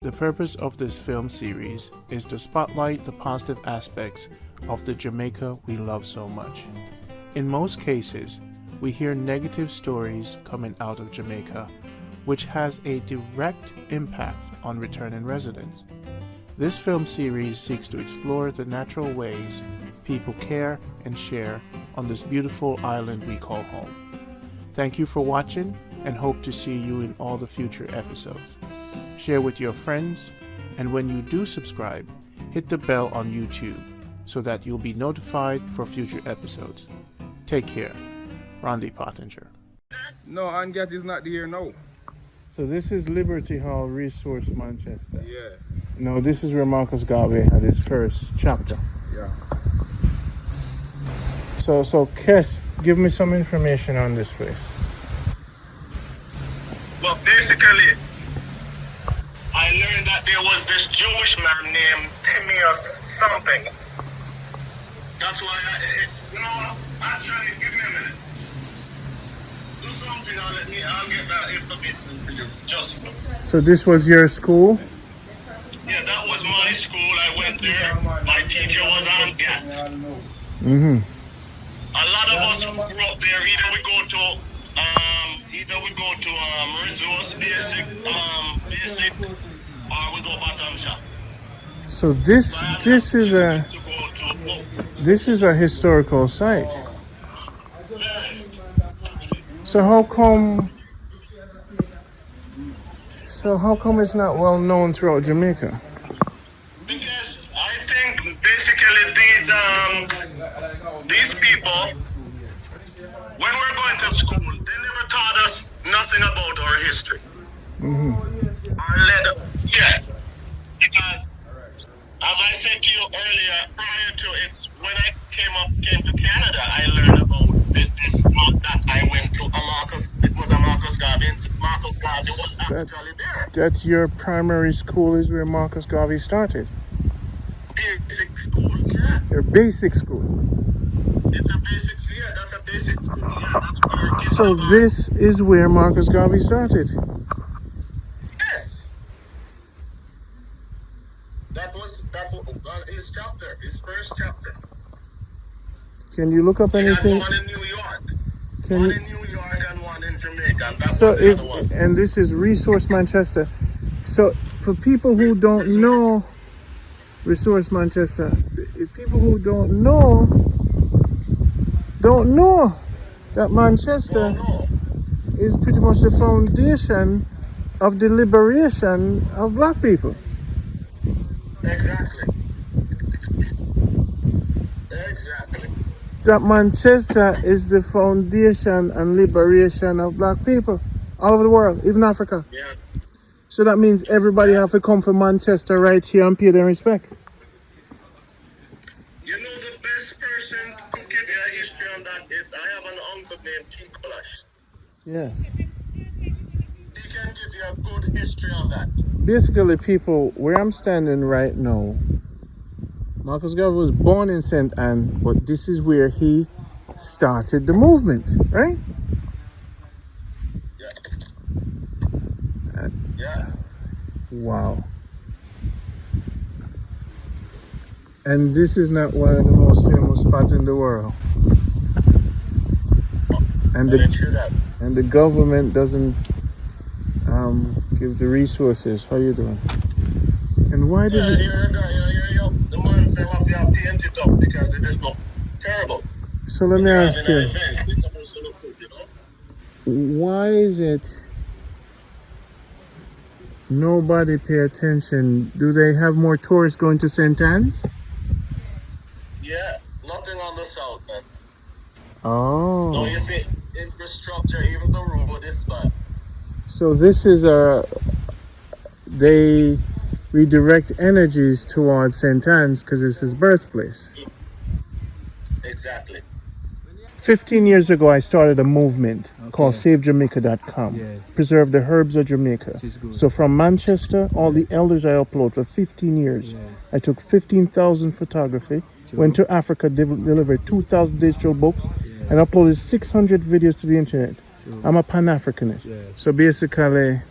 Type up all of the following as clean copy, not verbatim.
The purpose of this film series is to spotlight the positive aspects of the Jamaica we love so much. In most cases, we hear negative stories coming out of Jamaica, which has a direct impact on returning residents. This film series seeks to explore the natural ways people care and share on this beautiful island we call home. Thank you for watching and hope to see you in all the future episodes. Share with your friends, and when you do subscribe, hit the bell on YouTube so that you'll be notified for future episodes. Take care. Randy Pottinger. No, Angat is not here now. So this is Liberty Hall Resource Manchester. Yeah. No, this is where Marcus Garvey had his first chapter. Yeah. So Kes, give me some information on this place. Well, basically, I learned that there was this Jewish man named Timaeus something. That's why actually, give me a minute. Do something, I'll get that information for you. Just. So this was your school? Yeah, that was my school. I went there. My teacher was on GAT. Mm-hmm. A lot of us who grew up there, either we go to resource basic, or we go bottom shop. So this is a historical site. So how come it's not well known throughout Jamaica? Because I think basically these people, when we're going to school, they never taught us nothing about our history. Mm-hmm. Yeah. Because as I said to you earlier, prior to it, when I came to Canada, I learned about this month that I went to it was a Marcus Garvey. Marcus Garvey was actually there. That your primary school is where Marcus Garvey started? Basic school, yeah. Your basic school? It's a basic, yeah, that's a basic school, yeah. That's where So this is where Marcus Garvey started? Yes. That was his chapter, his first chapter. Can you look up anything? He had one in New York. One in New York and one in Jamaica. And that So was the other one. and this is Resource Manchester. So for people who don't know Resource Manchester, if people who don't know that Manchester is pretty much the foundation of the liberation of black people. Exactly. That Manchester is the foundation and liberation of black people all over the world, even Africa. Yeah. So that means everybody have to come from Manchester right here and pay their respect. You know the best person to give you a history on that is I have an uncle named Chinkolash. Yeah. He can give you a good history on that. Basically, people, where I'm standing right now, Marcus Garvey was born in St. Anne, but this is where he started the movement, right? Yeah. Wow. And this is not one of the most famous spots in the world. And the government doesn't give the resources. How you doing? And why did the man say have to paint it up because it is not terrible. So let me ask you, why is it nobody pay attention? Do they have more tourists going to St. Anne's? Yeah, nothing on the south, man. Oh. No, you see, infrastructure, even the road is bad. So this is they redirect energies towards St. Anne's because it's his birthplace. Exactly. 15 years ago, I started a movement called SaveJamaica.com. Yes. Preserve the herbs of Jamaica. Which is good. So from Manchester, all the elders I upload for 15 years. Yes. I took 15,000 photography, went to Africa, delivered 2,000 digital books, and uploaded 600 videos to the internet. I'm a Pan-Africanist. Yes. So basically,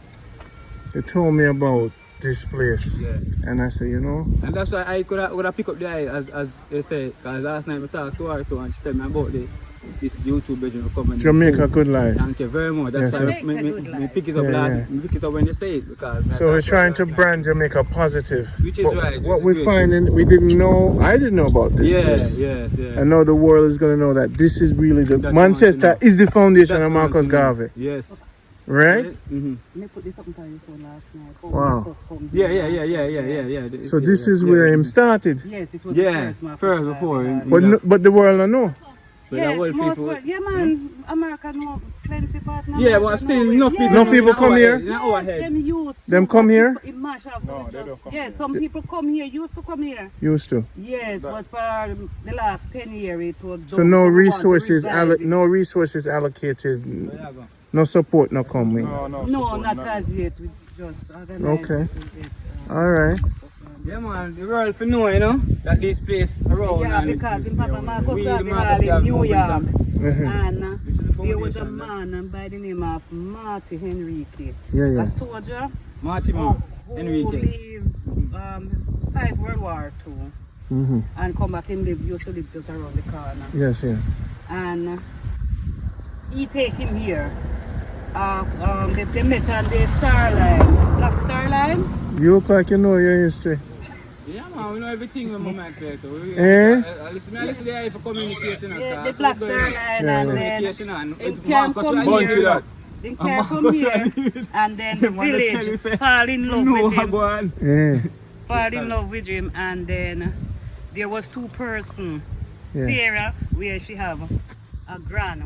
they told me about this place. Yeah. And I say, you know, And that's why I could have picked up the eye as they say, because last night I talked to her too and she told me about this YouTube video coming. Jamaica Good Life. Thank you very much. That's Yes, why sir. me pick it up me pick it up when you say it because So we're trying to brand Jamaica positive. Which is But right. what we're finding, we didn't know, I didn't know about this. place. Yes. And now the world is going to know that this is really the That's Manchester what I is the foundation That's of what I Marcus know. Garvey, Yes. right? Mm-hmm. I put this up on your phone last night. Wow. Yeah. So this is where him started. Yes, it was the Yeah, first Marcus first Garvey before. had. But but the world don't know. But Yes, the world most people. world. Yeah, man. America know plenty partners. Yeah, but still enough people. Enough people come here? Yes, them used to. Them come here? It mash after No, we they just- don't come Yeah, some people come here, used to come here. Used to. Yes, but for the last 10 years it was. So done. no we want to resources, revive it. no resources allocated, no support, no coming. No, support, not none. as yet. We just organize Okay. it to get, All right. stuff done. Yeah, man, the world for know, you know, that this place around. Yeah, and because it's- in Papa Marcus we, Garvey the Marcus Hall in Garvey New York. Foundation. And Which is the there was a foundation, man by the name of Marty Henrique, Yeah. a soldier Marty who, Man, who Enrique. lived fight World War II Mm-hmm. and come back and used to live just around the corner. Yes, yeah. And he take him here. They met on the Star Line, Black Star Line. You look like you know your history. Yeah, man, we know everything when my man play too. Eh? Listen to the for communicating. The Black Star Line, Yeah, and yeah. then Communication and it can come Bunch here. of that. They And can come Marcus here, Garvey. and then the Them man they tell you, village say, fall in love No, with him. go on. Yeah. Fall in love with him, and then there was two person. Yeah. Sarah, where she have a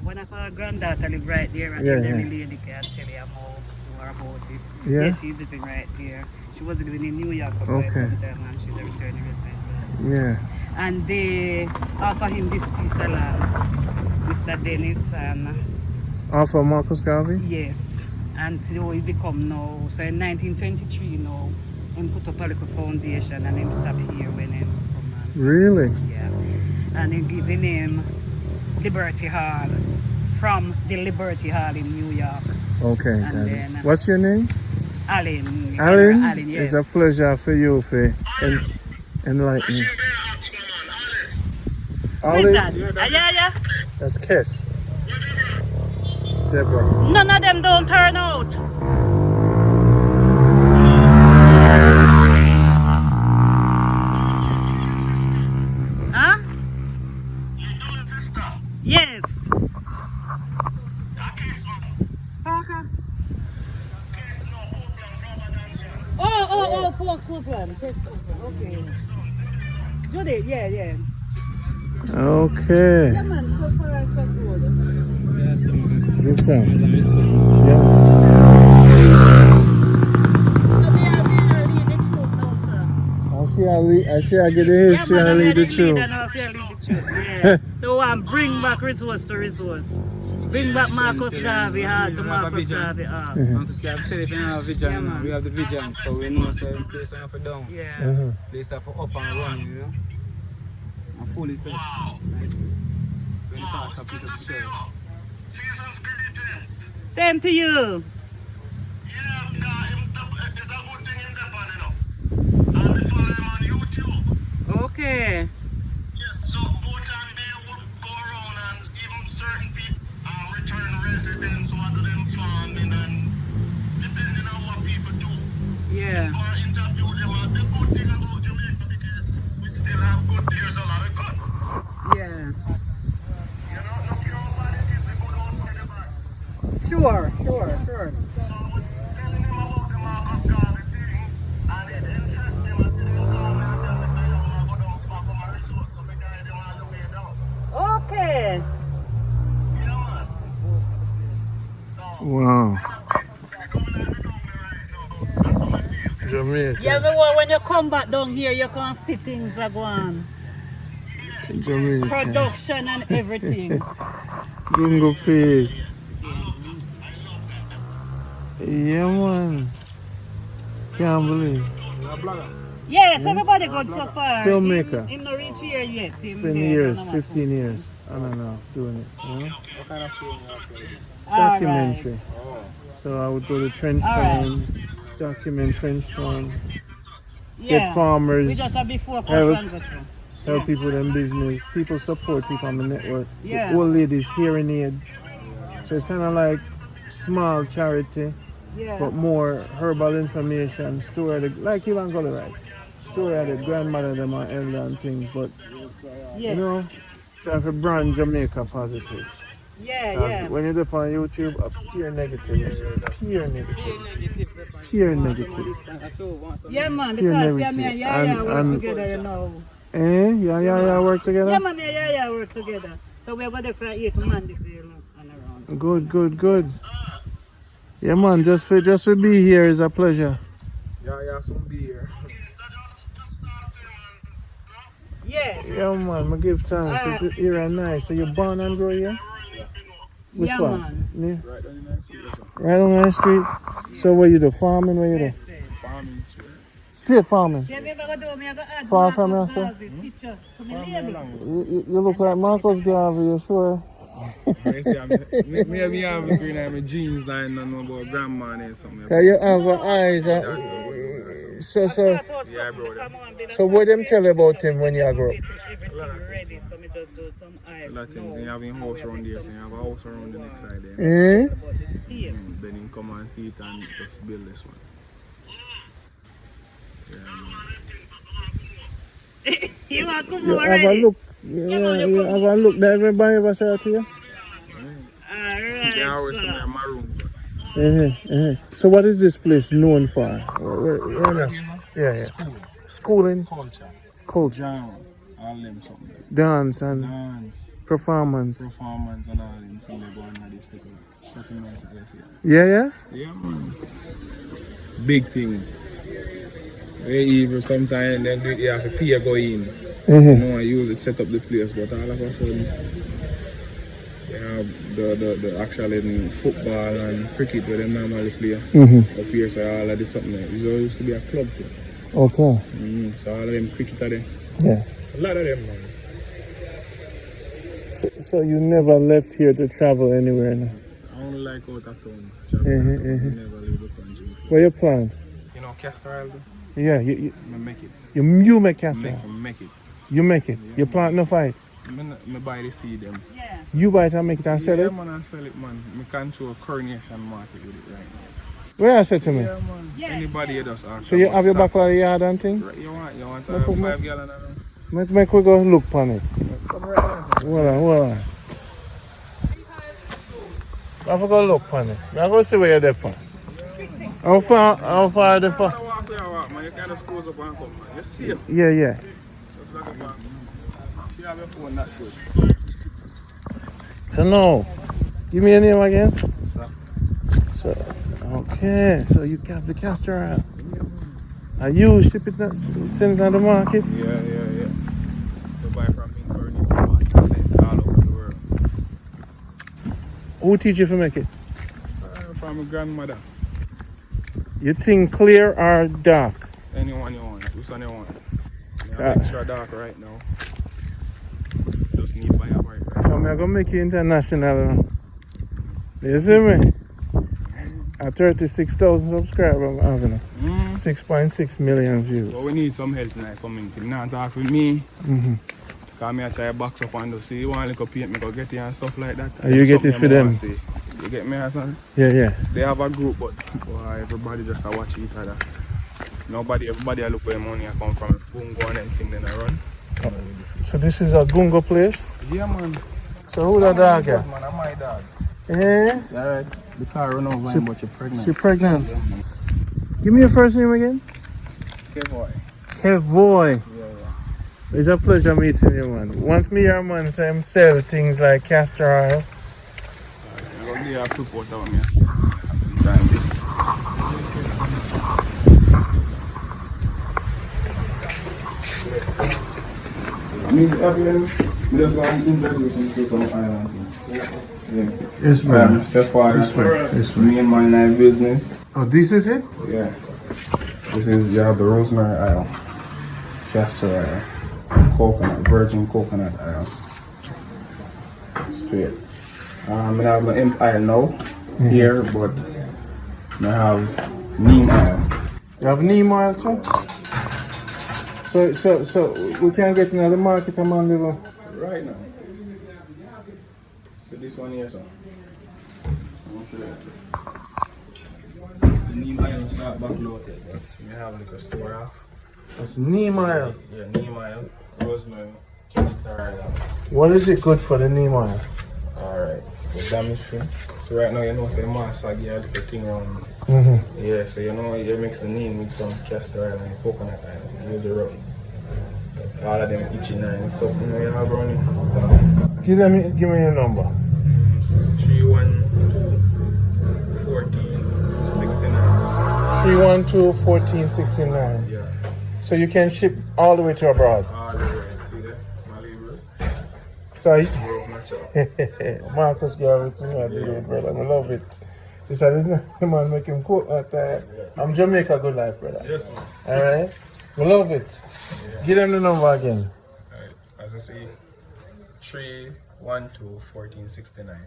one of her granddaughter live right there, and Yeah, every yeah. lady can tell you more about it. Yeah. Yes, she's living right there. She was living in New York for quite Okay. some time, and she's a returning resident. Yeah. And they offer him this piece of land, Mr. Dennis, and Off of Marcus Garvey? yes, and so he become now. So in 1923 now, he put up a little foundation and him stop here when he come and Really? yeah. And he give the name Liberty Hall from the Liberty Hall in New York. Okay. And got it. then- What's your name? Alan. Alan? Alan, yes. It's a pleasure for you to enlighten me. Who is that? Alan? Yeah. That's Kes. Deborah. None of them don't turn out. Huh? Yes. Parker. Oh, Copeland. Okay. Judy, yeah. Okay. Yeah, man, so far so good. Yes, man. Good thanks. As I miss it. Yeah. So we are going to lead the troop now, sir. I see I get the history Yeah, man, and we lead are the the truth. leader now, we are lead the troop, yeah. So bring back resource to resource. Bring back Marcus Garvey hard to We have a Marcus vision. Garvey hard. Marcus Garvey said if you have a vision, Yeah, man. we have the vision, so we know so the place are for down. Yeah. Place are for up and running, you know. And fully fed. Like, when you talk to people to say. Season's greetings. Same to you. Yeah, it's a good thing in Japan, you know. And we follow him on YouTube. Okay. Yeah, so more time they would go around and even certain people return residents, what do them farming and depending on what people do. Yeah. Or interview them. And the good thing about Jamaica because we still have good, there's a lot of good. Yeah. You know, no care how bad it is, we go down to the back. Sure. So I was telling him about the Marcus Garvey thing, and it interested him until he called me and tell me, say, yo, I go down back on my resource to be guide him all the way down. Okay. You know what? So, Wow. coming out of the right now, that's how I feel. Jamaica. Yeah, but when you come back down here, you can see things are going. Jamaica. Production and everything. Gungo face. Yeah, man. Can't believe. Yes, everybody good so far. Filmmaker. Him not reach here yet. Him 10 there, years, no, no, 15 years. I don't know, doing it. You know? What kind of film you have? All Documentary. right. So I would go to trench All right. time, document French farm, Yeah. get farmers, We just have before help, Constitution. help people in business. People support people on the network. Yeah. The old ladies hearing aid. So it's kind of like small charity, Yeah. but more herbal information. Story the, like you want to right. Story of the grandmother them and elder and things, but Yes. you know, try to brand Jamaica positive. Yeah, 'Cause yeah. when you look on YouTube, pure negative. Pure negative. Pure negative. Yeah, man, Pure because yeah, negative. me and Yaya work And- together, you know. Yeah, work together? Yeah, man, me and Yaya work together. So we're going to from 8 to Monday, you know, and around. Good. Yeah, man, just to be here is a pleasure. Yeah, soon be here. Yes. Yeah, man, I give thanks to here and nice. So you're born and grow here? Which Yeah, one? man. Yeah. Right on the next street. Right on the street. So where you do? Farming? Where you do? Farming street. Straight farming. Yeah, me go do me, I go add Far from Marcus here, sir? Garvey picture to me lady. You look like Marcus Garvey, you sure? You see, me have a green eye, my jeans lying on about grandma and something. Cause you have eyes. So Yeah, bro. so what them tell you about him when you grow up? Everything ready, so me just do some eyes. A lot of things. You have a house around there, so you have a house around the next side there. About the space. Then you come and see it and just build this one. You want to come You over have a already? look. Yeah, you have a look. Did everybody ever say that to you? Alright. Yeah, I always come in my room. So what is this place known for? Where yeah. Schooling, Culture. culture, Genre. All them something. dance and Dance, performance. performance and all them things they go on and this little settlement, I say. Yeah. Yeah, man. Big things. Very evil sometimes, then you have to pay go in. You know, I use it, set up the place, but all of a sudden, you have the actual football and cricket where they normally play. Up here, so all of this something. It used to be a club too. Okay. So all of them cricket are there. Yeah. A lot of them, man. So you never left here to travel anywhere now? I only like out of town. Never leave the country before. Where you plant? You know, Castro, Yeah, I make it. you make Castro. Make it. You make it. You plant no fight. I buy the seed them. Yeah. You buy it and make it and sell Yeah, it. man, I sell it, man. I control a coronation market with it right now. Where I said to me? Yeah, man. Anybody here does ask. So you about have your sack. back of the yard and thing? Right, you want No, put 5 gallon of them? Make we go look on it. Come right now. Hold on. I forgot to look on it. I go see where you're there from. How far the far? Walk where you walk, man. You can't just close up and come, man. You're safe. Yeah. Just lock up and you have your phone that good. So no. Give me your name again. Sir. So okay, so you have the castor oil. Are you ship it send it on the market? Yeah. You buy from me coronation market. Send all over the world. Who teach you to make it? From my grandmother. You think clear or dark? Anyone you want. Which one you want? I have extra dark right now. Just need buy a bike right now. I'm gonna make you international. You see me? At 36,000 subscribers, I'm having 6.6 million views. But we need some help in the community. You not talk with me. Because I try to box up and see you want to look up me, go get you and stuff like that. You get it for them? You get me or something? Yeah. They have a group, but everybody just watch each other. Everybody look where money come from. Boom, go and everything, then I run. So this is a Gungo place? Yeah, man. So who the dog here? Man, I'm my dog. Eh? Yeah, right. The car run over him, but you're pregnant. She pregnant. Give me your first name again. Okay, boy. Kevoy. Yeah. It's a pleasure meeting you, man. Once me hear man say him sell things like castor oil. I'm going to give you a quick water on me. Just introduce him to some island things. Yeah. Yes, man. Stepfather. Yes, Me and my night business. Oh, this is it? Yeah. This is, you have the rosemary oil, castor oil, coconut, virgin coconut oil. Straight. I have my hemp oil now, here, but I have neem oil. You have neem oil too? So we can get into the market among the Right now. So this one here, sir. Okay. The neem oil start back loaded. So you have like a store off. That's neem oil. Yeah, neem oil, rosemary, castor oil. What is it good for the neem oil? Alright, the damage free. So right now you know it's the master gear the thing around. Yeah, so you know you mix the neem with some castor oil and coconut oil. You use it rub. All of them itching and stuff, you know you have running. Give me your number. 312-1469. 312-1469. Yeah. So you can ship all the way to abroad. All the way. See that? My labor. So Marcus gave it to me, I did it, brother. I love it. This is the man make him cook that time. I'm Jamaica good life, brother. Yes, man. Alright? We love it. Give them the number again. Alright, as I say, 312-1469.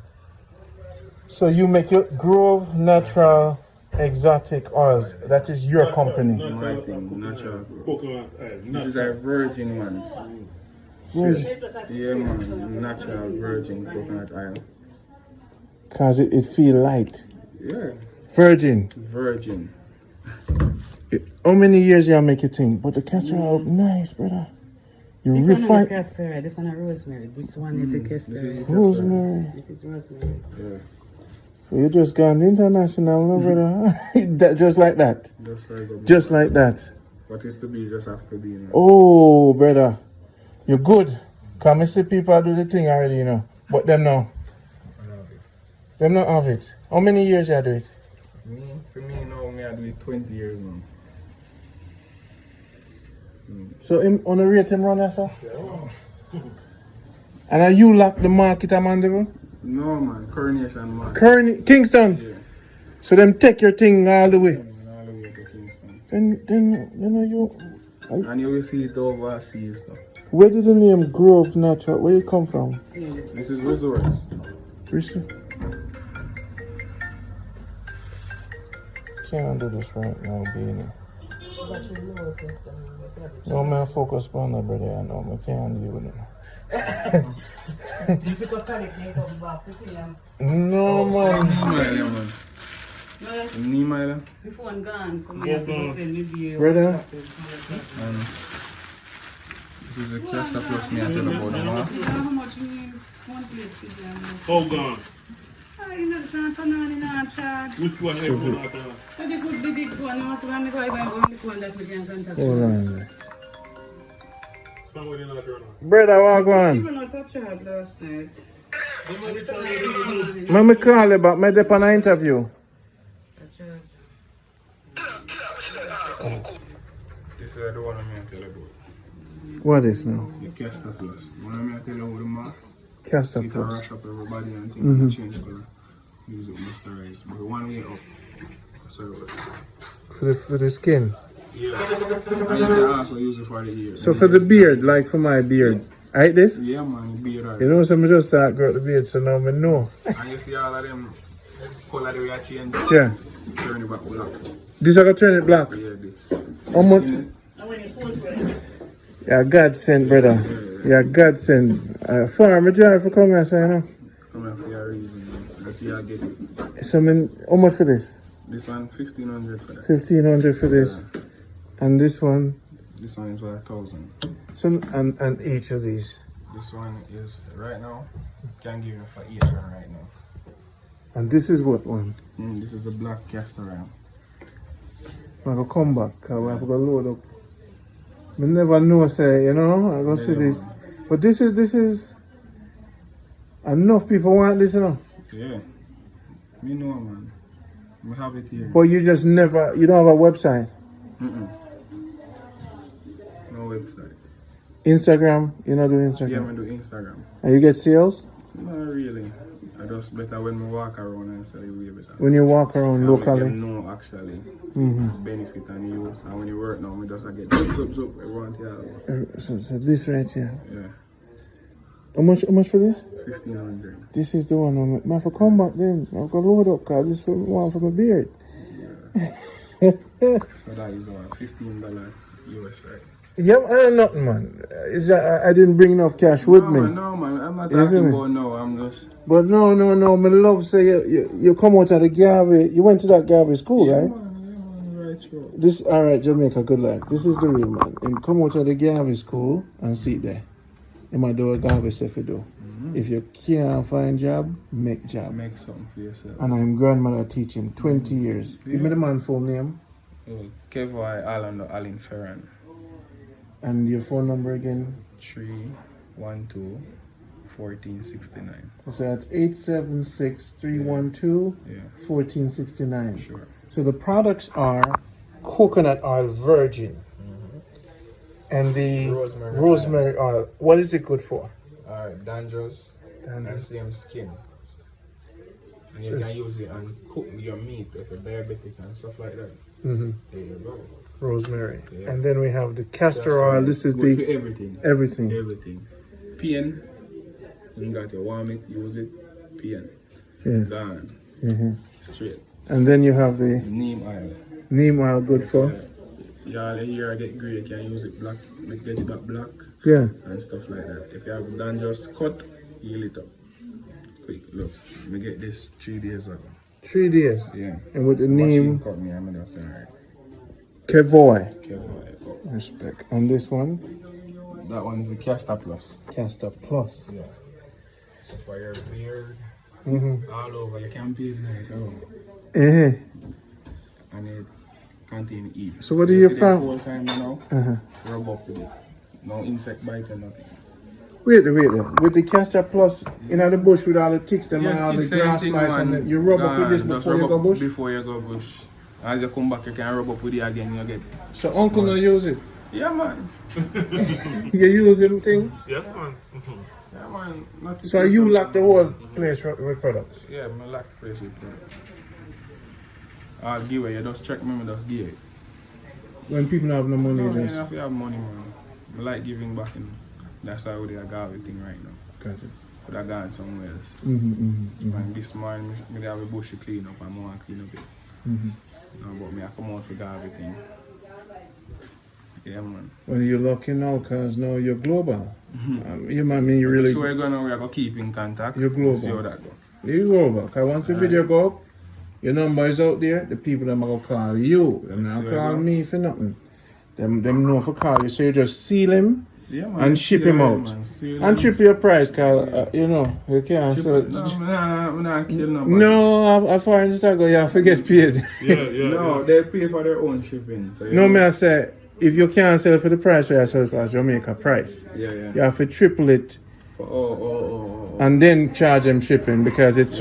So you make your Grove Natural Exotic Oils. That is your company. My thing, natural. This is a virgin one. Yeah, man, natural virgin coconut oil. Cause it feel light. Yeah, Virgin. virgin. How many years you make your thing? But the castor oil nice, brother. You This one is refine castor, this one is rosemary. This one is a castor. rosemary. This is rosemary. Yeah, You just gone international, no, brother. Just like that. just like a Just like that. what is to be just have to be. You know? Oh, brother. You're good. Come and see people do the thing already, you know. But them no. I love it. Them not have it. How many years you do it? For me now, I do it 20 years now. So him on the rate him run that stuff? And are you lock the market Amanda? No man, Coronation man. Kingston. Yeah, So them take your thing all the way. all the way to Kingston. Then you know you And you will see it overseas though. where did the name Grove Natural where you come from? This is resorts. Can't do this right now, Beanie. No man focus on that brother, I know I can't deal with it. No man. Yeah, man. Neem oil. This one gone, so I have to go send me the Brother. And this is the Castro plus me I tell about the mask. How much you need? One place to them. Oh, gone. You know, can't turn on in and charge. Which one you put out? So they put the big one, not the one that I buy, only the one that we can contact. Hold on. Somebody not turn on. Brother, walk on. Even not touch her last night. Let me call you back, my dep on an interview. This is the one I'm going to tell you about. What is now? The Castro plus. The one I'm going to tell you about the mask. Castor See it Plus. rush up everybody and things change color. Use it moisturize. But one way up. Sorry about that. For the skin. Yeah. And you can also use it for the ear. So for the beard, like for my beard. Right this? Yeah man, beard oil. You know, some just start grow the beard, so now I know. And you see all of them color the way I change it. Yeah. Turn it back black. This I gonna turn it black. Yeah, this. How much? See it? Yeah, God sent, brother. Yeah, God sent. Farmer drive for coming and say, you know. Come here for your reason. Man. Let's see how I get it. So, how much for this? This one, 1,500 for that. 1,500 for this. And this one. This one is for 1,000. So, and each of these. This one is, right now, can give you for 800 right now. And this is what one? This is a black castor oil. I'm gonna come back, cause we have to go load up. I never know, say, you know, I'm gonna see this. But this is enough people want this, you know. Yeah. Me know, man. We have it here. But you just never, you don't have a website. No website. Instagram, you're not doing Yeah, Instagram. I do Instagram. And you get sales? Not really. I just better when we walk around and sell it way better. When you walk around And locally. them know actually benefit and use. And when you work now, we just get zup, everyone here. So this right here. Yeah. How much for this? 1,500. This is the one. I have to come back then. I have to load up, cause this one for my beard. So that is $15 US, right? Yeah, nothing, man. Is that I didn't bring enough cash with me. No, man. I'm not Isn't talking it? about no. I'm just. But no. My love say you come out of the Garvey. You went to that Garvey school, right? Man, right through. This all right, Jamaica. Good luck. This is the real man. And come out of the Garvey school and sit there. In my door, Garvey say if you do. If you can't find job, make job. Make something for yourself. And I'm grandmother teaching 20 years. Give me the man full name Kevoi Allen Ferran. and your phone number again. 312-1469. So that's 876-312-1469. Yeah. Sure. So the products are coconut oil virgin and the rosemary oil. What is it good for? Dandruff and same skin. And you can use it and cook your meat if you're diabetic and stuff like that. There you go. Rosemary. Yeah. And then we have the castor oil. This is good the for everything. everything. Pain, you got to warm it, use it. Pain. Yeah. Gone. Straight. And then you have the Neem oil. neem oil good for. Y'all here get grey, you can use it black, get it back black Yeah. and stuff like that. If you have dandruff cut, heal it up. Quick, look. Let me get this 3 days ago. 3 days. Yeah. And with the Machine neem cut me, I'm just alright. Kevoy. Careful. Respect. And this one, That one is a Castro Plus. castor plus. Yeah. So for your beard, Mm-hmm. all over, you can bathe night around. And it contain heat. So what do you see found? the whole time now, rub up with it. No insect bite or nothing. Wait there. With the castor plus in the bush with all the ticks them and all the ticks grass anything, lice man. and you rub up with this Just before you rub go up bush? Before you go bush. As you come back, you can rub up with it again, you get. So uncle no use it? Yeah, man. You use him thing? Yes, man. Yeah, man. Nothing So you lock the whole place with products? Yeah, I like place with products. I'll give it, you just check me, just give it. When people don't have no money, No, you man, just... if you have money, man. I like giving back, and that's why I got everything right now. Got it. Could have gone somewhere else. And this morning, I have a bush to clean up, and I want to clean up it. No, but me, I come out with everything. Yeah, man. Well, you're lucky now because now you're global. You might mean you really... So we're going to keep in contact. You're global. See how that go. You're global. Because once the video go up, your number is out there, the people that are going to call you. They're not call me for nothing. Them know for call you. So you just seal him Yeah, man. and ship him out. And trip your price because, you know, you can't sell it. No, I'm not killing nobody. No, I find it go, you have to get paid. No, they pay for their own shipping. So No, me I say, if you can't sell for the price, you sell for a Jamaica price. Yeah. You have to triple it For, and then charge them shipping because it's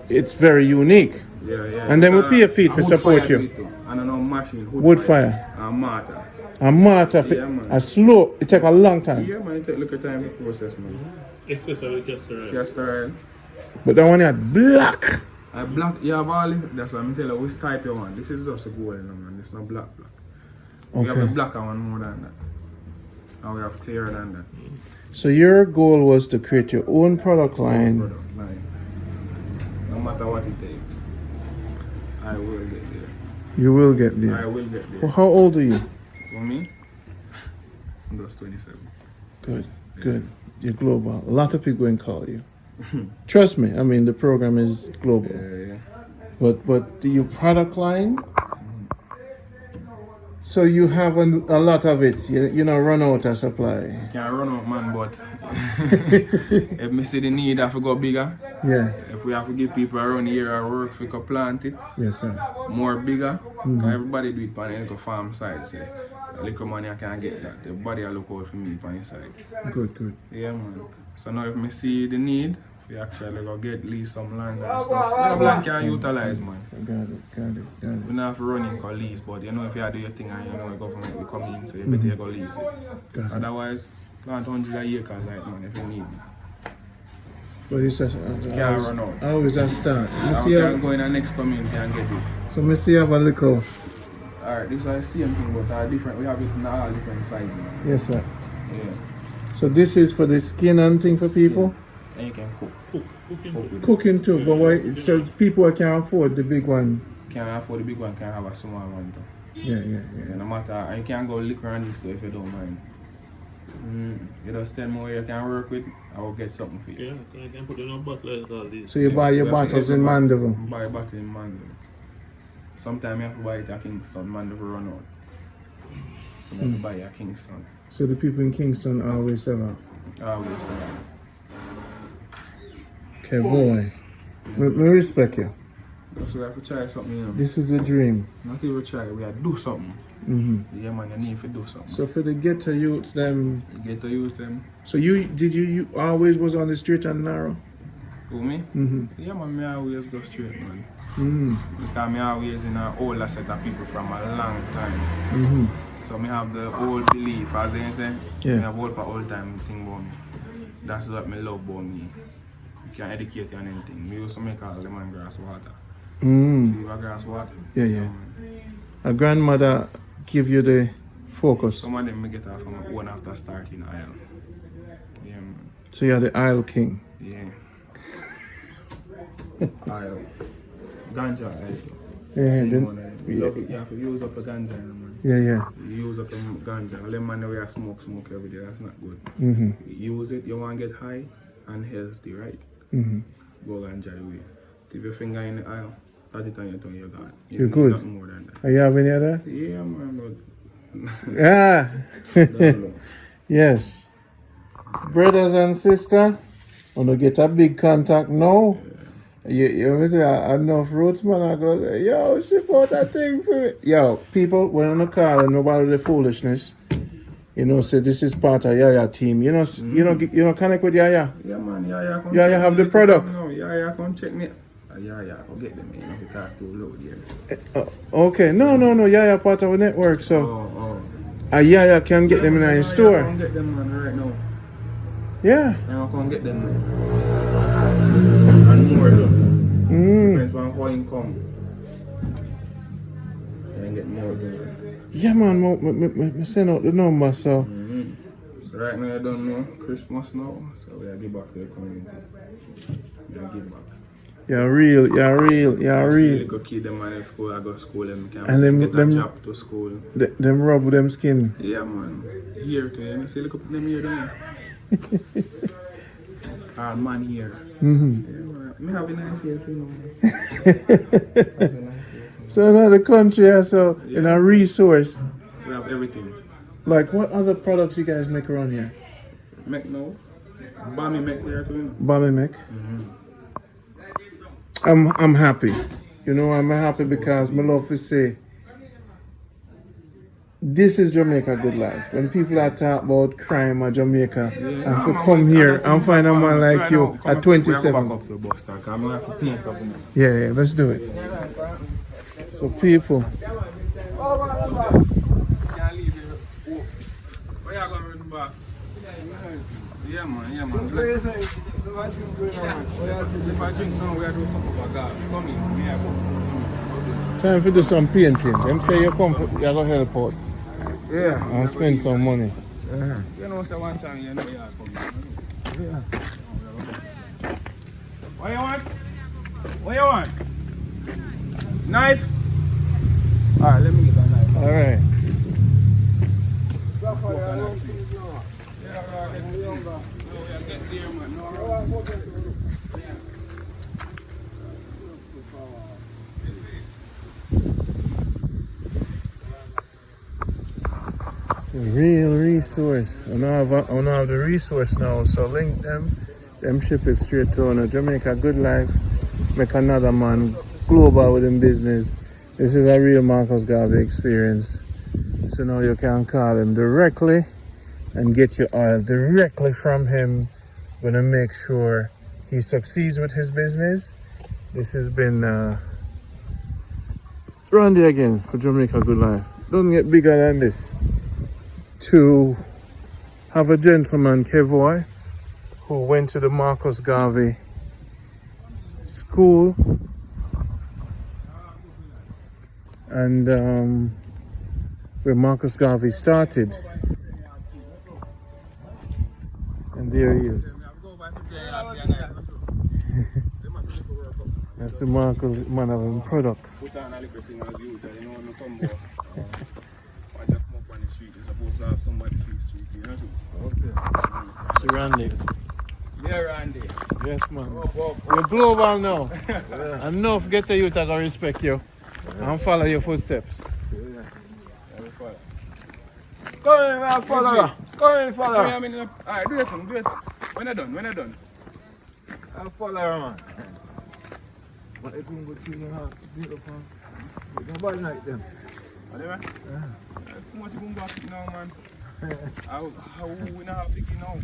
it's very unique. Yeah. And then we pay a fee to wood support fire you. do it too. And I know machine, Wood fire. And mortar. A mortar, Yeah, man. a slow, it take a long time. Yeah, man, it take a little time to process, man. Especially castor oil. Castor oil. But that one is black. Black, you have all it. That's why I'm telling you which type you want. This is just a gold, man. It's not black. We have a blacker one more than that. And we have clearer than that. So your goal was to create your own product line. Product line. No matter what it takes, I will get there. You will get I there. will get there. Well, how old are you? For me, I'm just 27. Good. You're global. A lot of people will call you. Trust me. I mean, the program is global. Yeah. But your product line. So you have a lot of it. You know, run out of supply. Can't run out, man, but if me see the need, I have to go bigger. Yeah. If we have to give people around here a work for plant it, Yes, sir. more bigger. 'Cause everybody do it on the little farm side, say. A little money I can't get that. Everybody look out for me on the side. Good. Yeah, man. So now if me see the need, we actually go get lease some land and stuff. Yeah, land can utilize, man. Got it. We not have to run in for lease, but you know if you do your thing and you know the government will come in, so you better go lease it. Got it. Otherwise, plant 100 acres like man if you need me. But you said Can't run out. I always have start. I can go in the next community and get it. So me see you have a little. Alright, this is the same thing, but different. We have it in all different sizes. Yes, sir. Yeah. So this is for the skin and thing for people. And you can cook. Cook with it. Cooking too, but why? So people who can't afford the big one can't afford the big one, can have a small one too. Yeah. Yeah, no matter, and you can't go liquor on this though if you don't mind. You just tell me where you can work with, I will get something for you. Yeah, I can put in a bottle like all this. So you buy your bottles in Mandeville? Buy a bottle in Mandeville. Sometimes you have to buy it at Kingston, Mandeville run out. You have to buy it at Kingston. So the people in Kingston always sell out? Always sell out. Okay, boy. We respect you. So we have to try something, you know. This is a dream. Not even try, we have to do something. Yeah man, you need to do something. So for the ghetto youths, them. You get to use them. So you always was on the street and narrow? Who me? Yeah man, me always go straight man. Because me always in an older set of people from a long time. So me have the old belief, as they say. Yeah. Me have old time thing about me. That's what me love about me. You can educate you on anything. Me used to make all lemon grass water. Fever grass water. Yeah. A grandmother give you the focus. Some of them me get off from my own after starting aisle. Yeah man. So you're the aisle king. Yeah. Aisle. Ganja aisle. Yeah, You have to use up the ganja, man. Yeah. You use up the ganja. Lemon we smoke every day. That's not good. You use it, you want to get high and healthy, right? Go ganja away. Keep your finger in the aisle, touch it on your tongue, you're gone. You're good. Nothing more than that. Are you have any other? Yeah, man. Yes. Brothers and sisters, when you get a big contact now, you enough roots, man. I go, yo, ship out that thing for me. Yo, people, when on the car and nobody the foolishness, you know, say this is part of Yaya team. You know, connect with Yaya. Yeah, man. Yaya, Yaya have the product. No, Yaya, come check me. Yaya, go get them. You know, if you talk too loud here. Okay, no, Yaya part of a network, so Yaya can get them in a store. I can get them man right now. Yeah. I can get them man. And more though. Depends on how you come. I can get more though. Yeah, man, me send out the number, so. So right now I don't know Christmas now, so we are give back to the community. We are give back. You're real. See little kid them man in school, I go to school and can get a job to school. Them rub them skin. Yeah man. Here too, you know, see look up them here down here. All man here. Yeah, man. Me have a nice here too, man. So in the country, so in a resource. We have everything. Like what other products you guys make around here? Make now. Bami make here too. Bobby make. I'm happy. You know, I'm happy because my love to say this is Jamaica good life. When people are talking about crime or Jamaica, and to come here and find a man like you at 27. Back up to the bus stop. I'm gonna have to paint up now. Yeah, let's do it. So people. Where you going with the bus? Yeah man. If I drink now, we are doing something for God. Come in. Time for do some painting. Them say you come for, you're gonna help out. Yeah. And spend some money. You know, so one time you know you are coming. Yeah. What you want? Knife? Alright, let me get a knife. Alright. Real resource. I don't have the resource now, so link them ship it straight to on Jamaica good life. Make another man global with him business. This is a real Marcus Garvey experience. So now you can call him directly and get your oil directly from him. Gonna make sure he succeeds with his business. This has been Randy again for Jamaica Good Life. Don't get bigger than this. To have a gentleman, Kevoy, who went to the Marcus Garvey school and where Marcus Garvey started. And there he is. That's the Marcus man of him product. Put on a little thing as you tell, you know, when you come back. I just come up on the street, you're supposed to have somebody to the street, you know? Okay. So Randy. Yeah, Randy. Yes, man. Up. You're global now. And no forget the youth are gonna respect you and follow your footsteps. Come in, man, follow. Come in, follow. Alright, do it. When I done. I'll follow her, man. But if you go to the house, beat up on. Nobody like them. Whatever? How much you going to go pick now, man? How we not have picking now?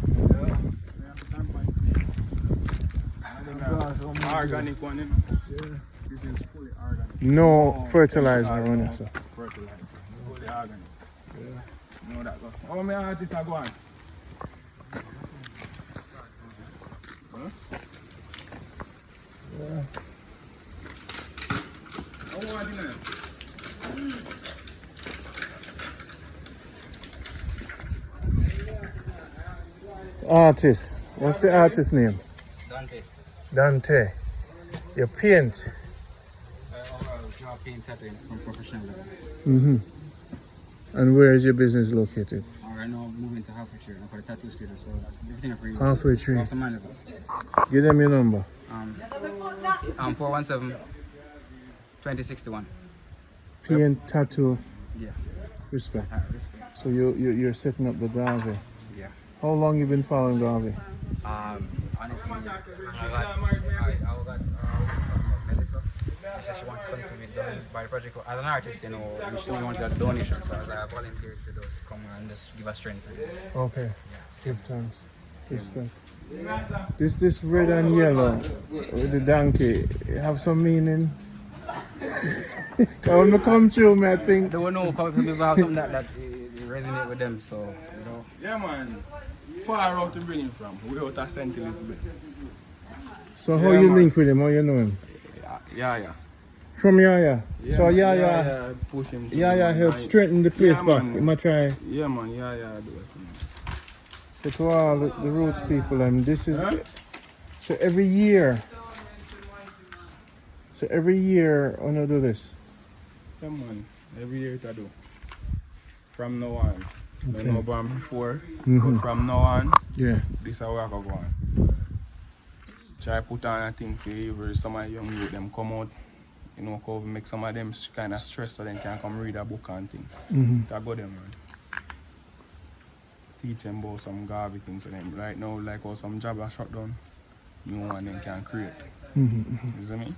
Yeah. Organic one, Yeah. This is fully organic. No fertilizer on it, sir. Fertilizer. Fully organic. Yeah. You know that. How many artists are going? Huh? Yeah. How much in there? Artist. What's the artist name? Dante. You paint. Draw paint tattooing from professional level. Mm-hmm. And where is your business located? Right now, moving to halfway tree for the tattoo studio, so everything for you. Halfway tree. Awesome manager. Give them your number. 417-2061. Paint, tattoo. Yeah. Respect. Respect. So you're setting up the Garvey. Yeah. How long you been following Garvey? Honestly, I got Melissa. She said she wanted something to be done by the project. As an artist, you know, she wanted a donation, so I volunteered to just come and just give her strength. Okay. Give thanks. Respect. This red and yellow with the donkey have some meaning. When we come through, me, I think. They will know because people have something that resonate with them, so you know. Yeah, man. Far out to bring him from. We out of St. Elizabeth. So how you link with him? How you know him? Yeah. From Yaya. Yeah, So man, Yaya push him. help strengthen the place Yeah, back. man. You might try. Yeah, man. Yeah, do it. So to all the roots people, and this is so every year. So every year, I wanna do this. Yeah, man. Every year to do. From now on. I know about before, but from now on, Yeah. this is how I go on. Try put on a thing for you, some of the young youth, them come out, you know, come make some of them kind of stress so they can come read a book and thing. That go them, man. Teach them about some Garvey things so them. Right now, like how some job are shut down, new one them can create. You see me?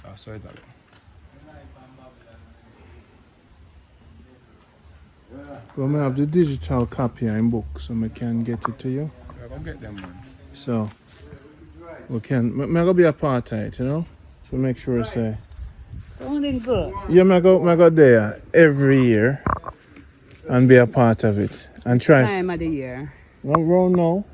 So I saw it that way. Well, I have the digital copy in book, so I can get it to you. I go get them, man. So we can. I'm gonna be a part of it, you know, to make sure say. Sounding good. Yeah, I go there every year and be a part of it and try. Time of the year. Not wrong now.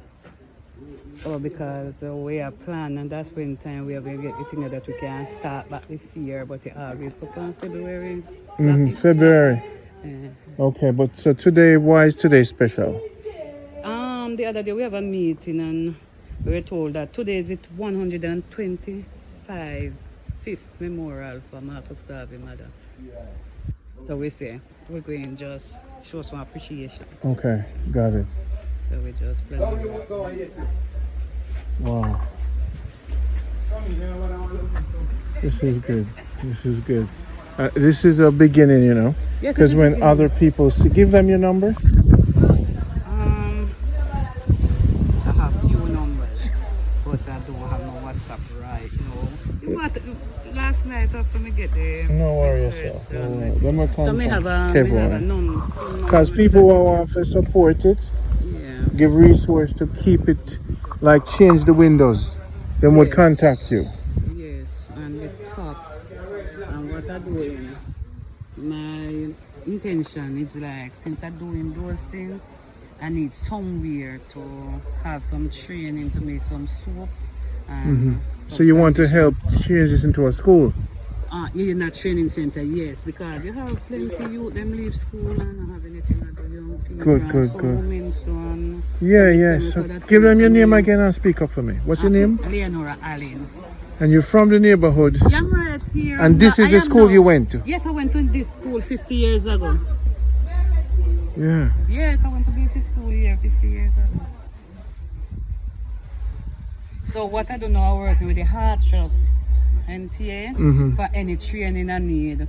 Oh, because we are planning, and that's when time we are going to get the thing that we can start back this year, but it always took on February. February. Yeah. Okay, but so today, why is today special? The other day we have a meeting and we were told that today is it 125th memorial for Marcus Garvey mother. So we say we're going to just show some appreciation. Okay, got it. So we just plan. Wow. This is good. This is good. This is a beginning, you know, Yes, because it's a when beginning. other people see, give them your number. I have few numbers, but I don't have no WhatsApp right now. Last night after me get the No worry message, yourself. and Them so me have a number. Because people who want to support it, Yeah. give resource to keep it, like change the windows, then would Yes. contact you. Yes, and we talk. And what I'm doing, my intention is like, since I'm doing those things, I need somewhere to have some training to make some soap. And So you want to help change this into a school? in a training center, yes, because you have plenty youth, them leave school and not have anything to do. people Good, and good, some good. women, some Yeah. some So other give them things, your I name mean, again and speak up for me. What's your name? Leonora Allen. And you're from the neighborhood. Yeah, I'm right here. And this is I the am school now. you went to? Yes, I went to this school 50 years ago. Yeah. Yes, I went to this school here 50 years ago. So what I do now, I'm working with the Heart Trust NTA for any training I need.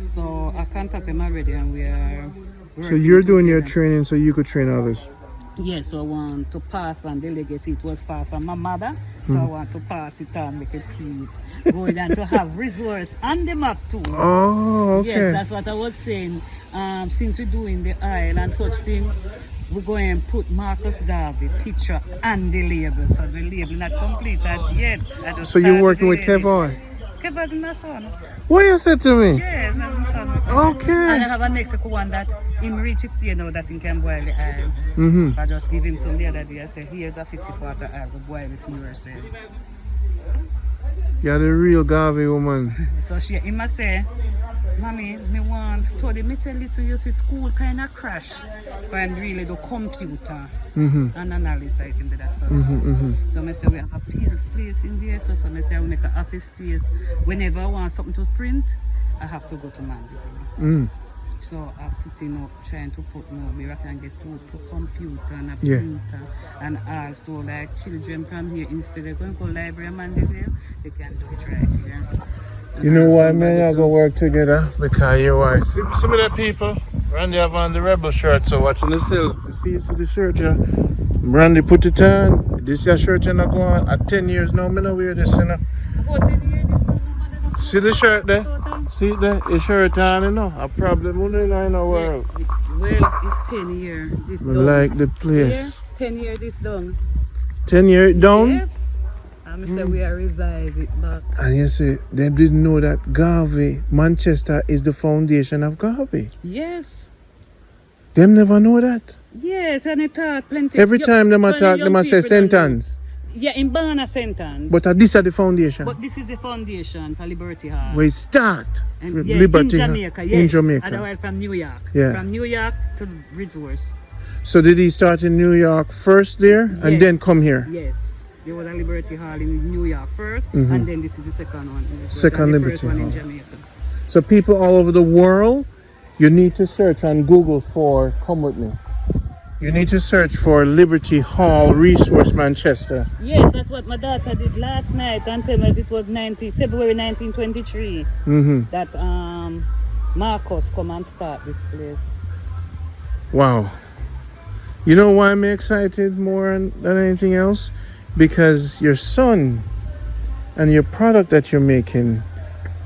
So I contact them already and we are So working you're doing your together. training so you could train others. Yes, so I want to pass on the legacy. It was passed on my mother, so I want to pass it on, make it keep going and to have resource on the map too. Oh, okay. Yes, that's what I was saying. Since we're doing the aisle and such thing, we're going to put Marcus Garvey picture and the label. So the label not completed yet. I just So you're started working with the label. Kevon? Kevon is my son. What you said to me? Yes, I'm my son. Okay. And I have a next one that him reach his year now that he can boil the aisle. I just give him some the other day. I said, here's a 50-quarter aisle, go boil it for yourself. You're the real Garvey woman. So he must say, Mommy, me want study. Me say, listen, you see school kind of crash. And really the computer and analysis I can do that stuff. So I say, we have a place in there. So I say, I will make an office space. Whenever I want something to print, I have to go to Mandeville. So I'm putting up, trying to put more where I can get to computer and a printer. And also like children from here, instead of going to library in Mandeville, they can do it right here. You know why men are going to work together? Because you're white. See some of the people, Randy have on the rebel shirt, so watching the self. You see the shirt, yeah? Randy put it on. This your shirt, you're not going at 10 years now, I don't wear this, you know. About 10 years, this one, See the shirt there? See it there? Your shirt on, you know. A problem in the world. Well, it's 10 years. This I done. like the place. 10 years this done. 10 years down? Yes. And I say we are revive it back. And you see, they didn't know that Garvey, Manchester is the foundation of Garvey. Yes. Them never know that. Yes, and it taught plenty. Every time them plenty attack, young them a say people don't know. sentence. Yeah, in Barna sentence. But this is the foundation. But this is the foundation for Liberty Hall. Where it start. And with yes, Liberty in Jamaica, yes. In Jamaica. Otherwise from New York. Yeah. From New York to Resource. So did he start in New York first there and then come here? Yes. There was a Liberty Hall in New York first, and then this is the second one. Second and the Liberty first one Hall. in Jamaica. So people all over the world, you need to search on Google for, come with me. You need to search for Liberty Hall Resource Manchester. Yes, that's what my daughter did last night and tell me it was February 1923 that Marcus come and start this place. Wow. You know why I'm excited more than anything else? Because your son and your product that you're making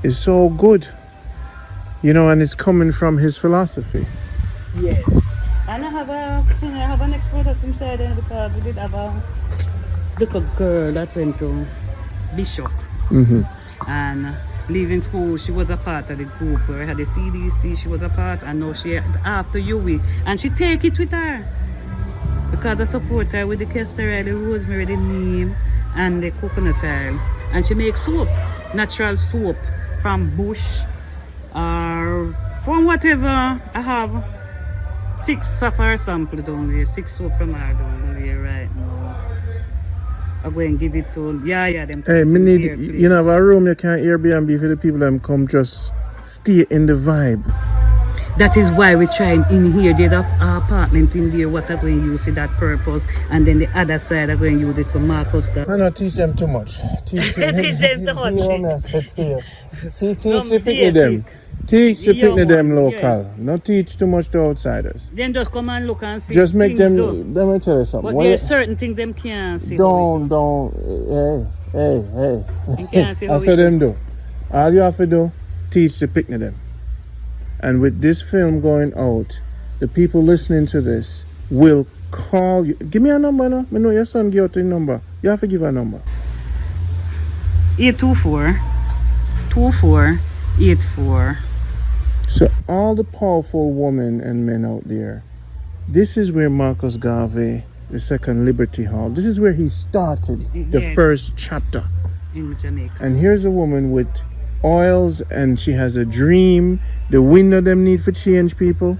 is so good. You know, and it's coming from his philosophy. Yes. And I have an next product inside there because we did have a little girl that went to Bishop. And leaving school, she was a part of the group where I had the CDC, she was a part, and now she after UE. And she take it with her. Because I support her with the castor oil, the rosemary, the neem, and the coconut oil. And she makes soap, natural soap from bush or from whatever I have. 6 of her sample down there, 6 soap from her down there right now. I'm going to give it to them. Hey, me need, you know, a room you can Airbnb for the people that come just stay in the vibe. That is why we're trying in here. There's an apartment in there, what I'm going to use for that purpose. And then the other side, I'm going to use it for Marcus. I don't teach them too much. Teach them too much. Teach the picnic them. Teach the picnic them local. Not teach too much to outsiders. Then just come and look and see. Just make them, done. let me tell you something. But there's certain things them can't see. Don't, hey. You can't see how That's we what them do. All you have to do, teach the picnic them. And with this film going out, the people listening to this will call you. Give me a number now. I know your son give out the number. You have to give a number. 824-2484. So all the powerful women and men out there, this is where Marcus Garvey, the second Liberty Hall, this is where he started the first chapter. In Jamaica. And here's a woman with oils and she has a dream. The window them need for change people.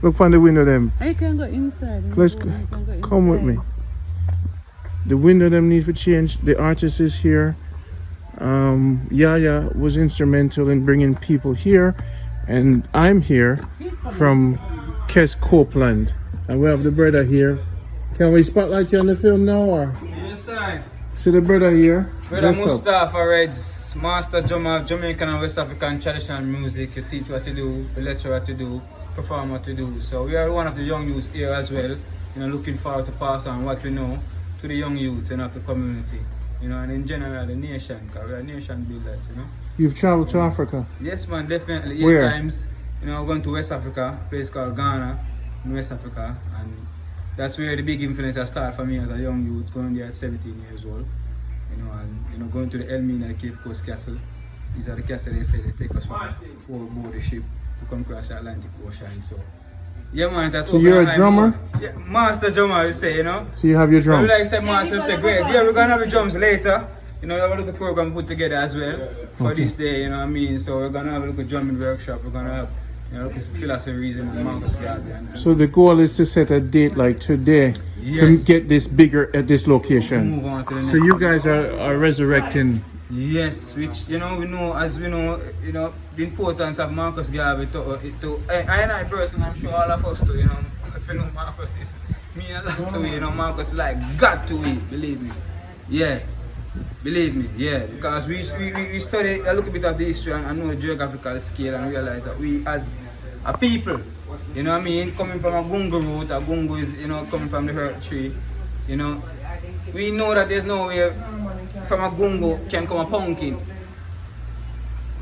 Look on the window them. I can go inside. Let's You can go come with me. inside. The window them need to change. The artist is here. Yaya was instrumental in bringing people here, and I'm here from Kes Copeland, and we have the brother here. Can we spotlight you on the film now, or Yes, sir. see the brother here? Brother What's up? Mustafa Reds, master drummer of Jamaican and West African traditional music. You teach what to do, you lecture what to do, perform what to do. So we are one of the young youths here as well. Looking forward to pass on what we know to the young youths and of the community. And in general the nation, because we are nation builders. You've traveled to Africa. Yes, man, definitely. 8 Where? times. I'm going to West Africa, a place called Ghana, in West Africa, and that's where the big influence started for me as a young youth, going there at 17 years old. And going to the Elmina, the Cape Coast Castle. These are the castles they say they take us from board the ship to come across the Atlantic Ocean. So, yeah, man, that's So you're a drummer? Yeah, master drummer, you say, So you have your But drum. we like say master, say great. Yeah, we're gonna have the drums later. We have a little program put together as well for this day, So we're gonna have a little drumming workshop. We're gonna have, look at philosophy reason and Marcus Garden. So the goal is to set a date like today Yes. to get this bigger at this location. Move on to the next. So you guys are resurrecting. Yes, which we know the importance of Marcus Garvey to I and I personally, I'm sure all of us too, if you know Marcus is mean a lot to it, Marcus like got to it, believe me. Yeah. Believe me, yeah, because we study a little bit of the history and know the geographical scale and realize that we as a people, coming from a gungo root, a gungo is, coming from the earth tree, we know that there's no way from a gungo can come a pumpkin,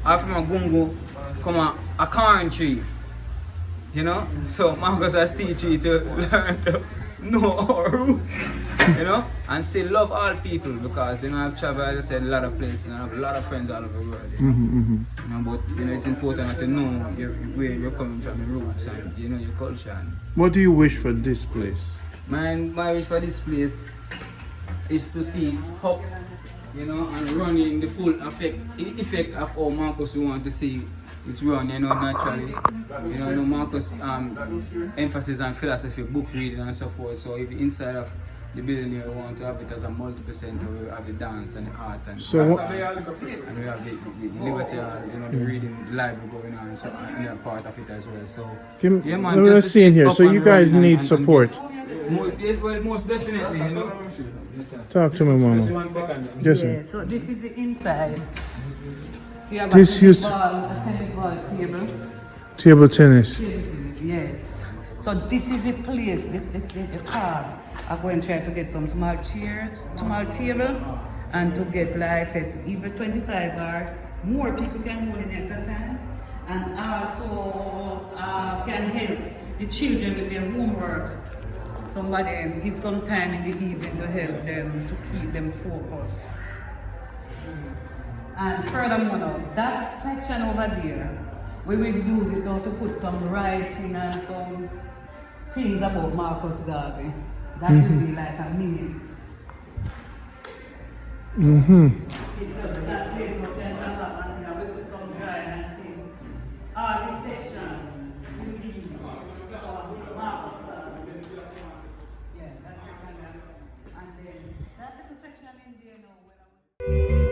or from a gungo come a corn tree, So Marcus has teach you to learn to know our roots, and still love all people because, I've traveled, as I said, a lot of places and I have a lot of friends all over the world, But, it's important to know where you're coming from, your roots and, your culture. And What do you wish for this place? my wish for this place is to see hope, and running the full effect of how Marcus we want to see it's run, naturally. Marcus emphasis on philosophy, book reading and so forth. So if inside of the building here we want to have it as a multi-percent, we have the dance and the art and So and we have the liberty and the reading, the library going on, so and they're part of it as well. So yeah, man, let's just to see in it here. up So and you guys running need and support. yes, well, most definitely, Talk to me, Just Mama. 1 second. Yes, Yeah, sir. so this is the inside. So you have This a used- tennis ball table. Table tennis. Yes. So this is a place, the car. I'm going to try to get some small chairs, small table, and to get like say either 25 or more people can hold in at a time, and also can help the children with their homework. Somebody give some time in the evening to help them to keep them focused. And furthermore, now, that section over there, we will use it now to put some writing and some things about Marcus Garvey. That will be like a mini. That place now can come up and we put some drawing and things. This section will be Marcus Garvey. Yeah, that's the kind of, and then that little section in there now.